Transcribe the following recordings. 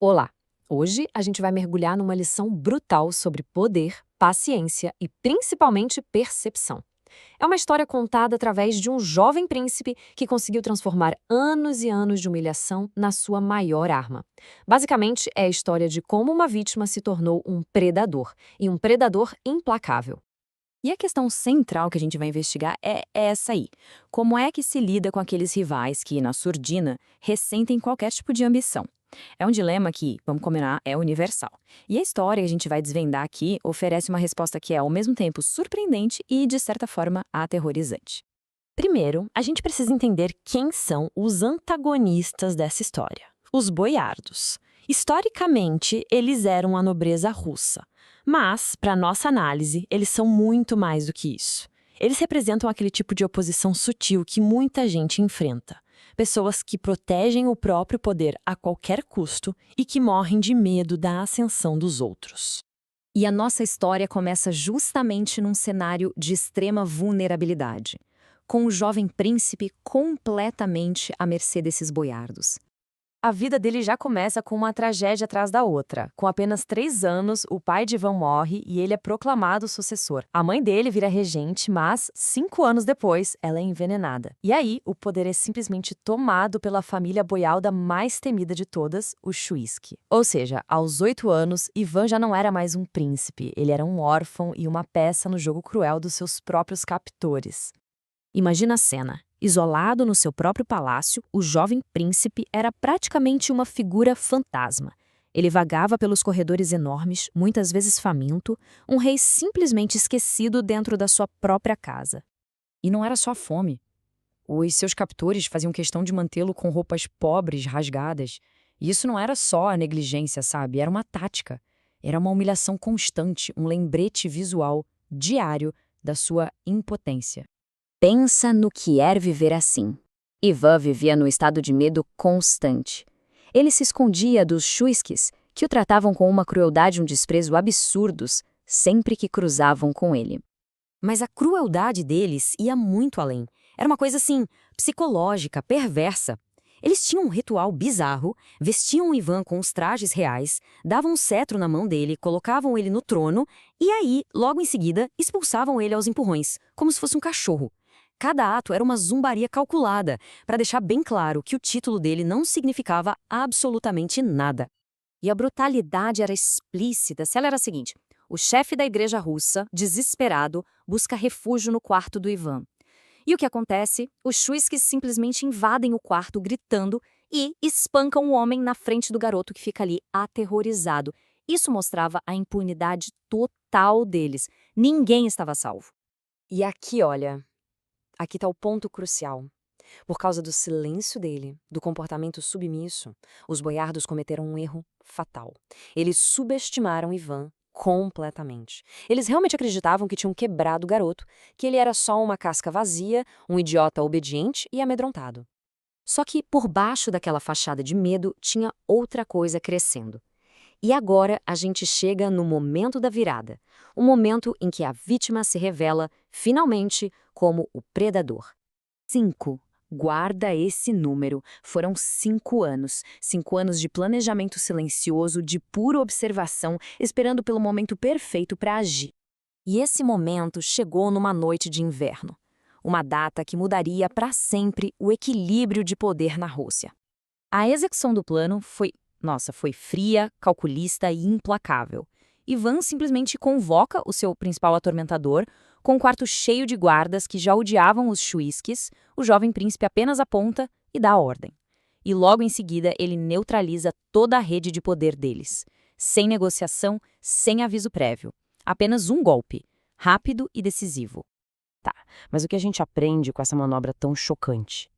Olá! Hoje a gente vai mergulhar numa lição brutal sobre poder, paciência e principalmente percepção. É uma história contada através de um jovem príncipe que conseguiu transformar anos e anos de humilhação na sua maior arma. Basicamente, é a história de como uma vítima se tornou um predador, e um predador implacável. E a questão central que a gente vai investigar é essa aí. Como é que se lida com aqueles rivais que, na surdina, ressentem qualquer tipo de ambição? É um dilema que, vamos combinar, é universal. E a história que a gente vai desvendar aqui oferece uma resposta que é, ao mesmo tempo, surpreendente e, de certa forma, aterrorizante. Primeiro, a gente precisa entender quem são os antagonistas dessa história. Os boiardos. Historicamente, eles eram a nobreza russa. Mas, para nossa análise, eles são muito mais do que isso. Eles representam aquele tipo de oposição sutil que muita gente enfrenta. Pessoas que protegem o próprio poder a qualquer custo e que morrem de medo da ascensão dos outros. E a nossa história começa justamente num cenário de extrema vulnerabilidade, com o jovem príncipe completamente à mercê desses boiardos. A vida dele já começa com uma tragédia atrás da outra. Com apenas 3 anos, o pai de Ivan morre e ele é proclamado sucessor. A mãe dele vira regente, mas 5 anos depois, ela é envenenada. E aí, o poder é simplesmente tomado pela família boialda mais temida de todas, os Shuisky. Ou seja, aos 8 anos, Ivan já não era mais um príncipe, ele era um órfão e uma peça no jogo cruel dos seus próprios captores. Imagina a cena. Isolado no seu próprio palácio, o jovem príncipe era praticamente uma figura fantasma. Ele vagava pelos corredores enormes, muitas vezes faminto, um rei simplesmente esquecido dentro da sua própria casa. E não era só fome. Os seus captores faziam questão de mantê-lo com roupas pobres, rasgadas. E isso não era só a negligência, sabe? Era uma tática. Era uma humilhação constante, um lembrete visual, diário, da sua impotência. Pensa no que é viver assim. Ivan vivia no estado de medo constante. Ele se escondia dos Shuiskys, que o tratavam com uma crueldade e um desprezo absurdos sempre que cruzavam com ele. Mas a crueldade deles ia muito além. Era uma coisa assim, psicológica, perversa. Eles tinham um ritual bizarro, vestiam o Ivan com os trajes reais, davam um cetro na mão dele, colocavam ele no trono e aí, logo em seguida, expulsavam ele aos empurrões, como se fosse um cachorro. Cada ato era uma zombaria calculada, para deixar bem claro que o título dele não significava absolutamente nada. E a brutalidade era explícita. Se ela era a seguinte: o chefe da igreja russa, desesperado, busca refúgio no quarto do Ivan. E o que acontece? Os Shuiskys simplesmente invadem o quarto gritando e espancam o homem na frente do garoto que fica ali aterrorizado. Isso mostrava a impunidade total deles. Ninguém estava salvo. E aqui, olha, aqui está o ponto crucial. Por causa do silêncio dele, do comportamento submisso, os boiardos cometeram um erro fatal. Eles subestimaram Ivan completamente. Eles realmente acreditavam que tinham quebrado o garoto, que ele era só uma casca vazia, um idiota obediente e amedrontado. Só que por baixo daquela fachada de medo tinha outra coisa crescendo. E agora a gente chega no momento da virada, o momento em que a vítima se revela, finalmente, como o predador. 5. Guarda esse número. Foram 5 anos. 5 anos de planejamento silencioso, de pura observação, esperando pelo momento perfeito para agir. E esse momento chegou numa noite de inverno. Uma data que mudaria para sempre o equilíbrio de poder na Rússia. A execução do plano foi fria, calculista e implacável. Ivan simplesmente convoca o seu principal atormentador, com um quarto cheio de guardas que já odiavam os Shuiskys. O jovem príncipe apenas aponta e dá a ordem. E logo em seguida ele neutraliza toda a rede de poder deles. Sem negociação, sem aviso prévio. Apenas um golpe, rápido e decisivo. Tá, mas o que a gente aprende com essa manobra tão chocante?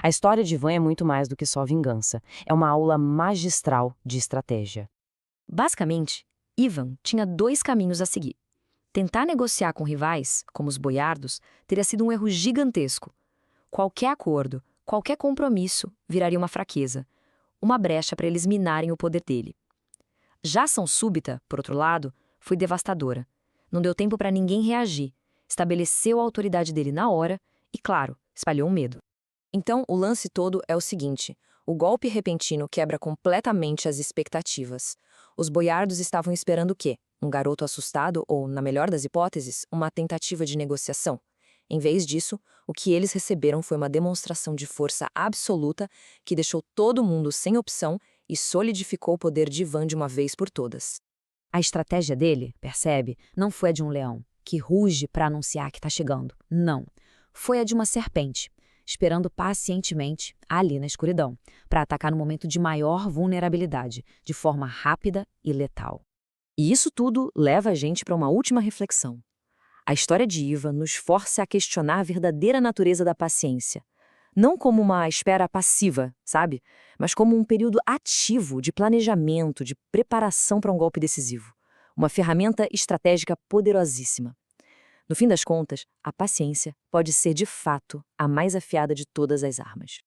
A história de Ivan é muito mais do que só vingança. É uma aula magistral de estratégia. Basicamente, Ivan tinha 2 caminhos a seguir. Tentar negociar com rivais, como os boiardos, teria sido um erro gigantesco. Qualquer acordo, qualquer compromisso viraria uma fraqueza, uma brecha para eles minarem o poder dele. Já a ação súbita, por outro lado, foi devastadora. Não deu tempo para ninguém reagir, estabeleceu a autoridade dele na hora e, claro, espalhou o medo. Então, o lance todo é o seguinte: O golpe repentino quebra completamente as expectativas. Os boiardos estavam esperando o quê? Um garoto assustado ou, na melhor das hipóteses, uma tentativa de negociação. Em vez disso, o que eles receberam foi uma demonstração de força absoluta que deixou todo mundo sem opção e solidificou o poder de Ivan de uma vez por todas. A estratégia dele, percebe, não foi a de um leão, que ruge para anunciar que está chegando. Não. Foi a de uma serpente, esperando pacientemente, ali na escuridão, para atacar no momento de maior vulnerabilidade, de forma rápida e letal. E isso tudo leva a gente para uma última reflexão. A história de Ivan nos força a questionar a verdadeira natureza da paciência. Não como uma espera passiva, sabe? Mas como um período ativo de planejamento, de preparação para um golpe decisivo. Uma ferramenta estratégica poderosíssima. No fim das contas, a paciência pode ser, de fato, a mais afiada de todas as armas.